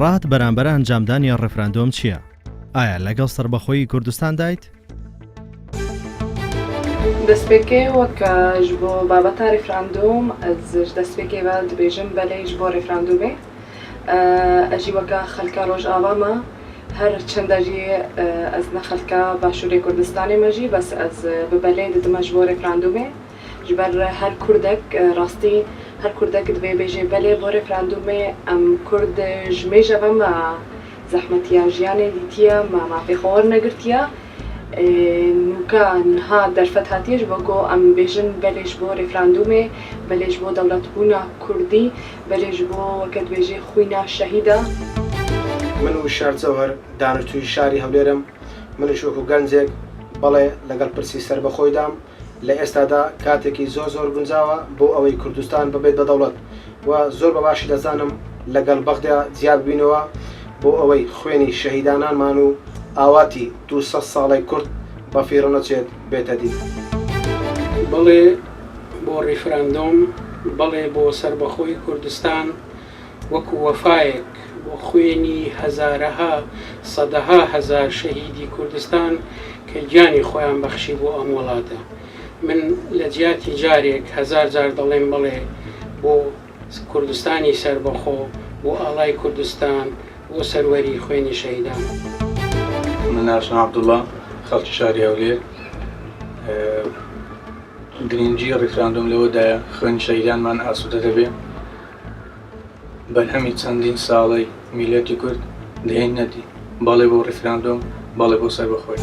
ڕات بەرامبەر ئەنجامدانی ڕێفراندۆم چییە؟ ئایا لەگەڵ سەربەخۆیی کوردستان دایت؟ دەستپێکێ وەکە ji بۆ بابەتا ڕێفراندۆم ez دەستپێکێ dibêjim belê ji bo ڕێفراندۆمê ez jî weka xelka Rojava me her çenda jî ez ne xelka Başûrê Kurdistanê me jî bes ez bi belê didime ji bo ڕێفراندۆmê ji ber her Kurdek rastî her Kurdek divê bêje belê bo ڕێفراندۆmê em Kurd ji mêjeve me zehmetiya jiyanê dîtiye me mafêxwar negirtiye نوکە نها دەرفەت هاتیەش بۆ گۆ ئەم بێژن بەلێش بۆ ڕێفراندۆمê بەلێش بۆ دەوڵەتبوونا کوردی بەلێش بۆ وەکە دوێژێ خوینا شەهیدە من و شارجەوهەر دانیشتووی شاری هەولێرم منیش وەکو گەنجێک بەڵێ لەگەڵ پرسی سەربەخۆیدام لە ئێستادا کاتێکی زۆر گونجاوە بۆ ئەوەی کوردستان ببێت بە دەوڵەت و زۆر بەباشی دەزانم لەگەڵ بەغدا جیاب بینەوە بۆ ئەوەی خوێنی شەهیدانانمان و ئاواتی 200 ساڵی کورد بە فیڕۆ نەچێت بێتە دی. بەڵێ بۆ ڕێفراندۆم بەڵێ بۆ سەربەخۆی کوردستان وەکو وەفایەک بۆ خوێنی هەزارەها سەدەها هەزار شەهیدی کوردستان کە گیانی خۆیان بەخشی بۆ ئەم وڵاتە. من لە جیاتی جارێک هەزار جار دەڵێم بڵێ بۆ کوردستانی سەربەخۆ بۆ ئاڵای کوردستان بۆ سەروەری خوێنی شەهیدان. من ناسم عەبدوڵڵا خەڵکی شاری هەولێر گرنگی ڕێفراندۆم لەوەدایە خوێنی شەهیدانمان ئاسوودە دەبێ بەرهەمی چەندین ساڵەی میلەتی کورد دەهێن نەدی بەڵێ بۆ ڕێفراندۆم بەڵێ بۆ سەربەخۆی.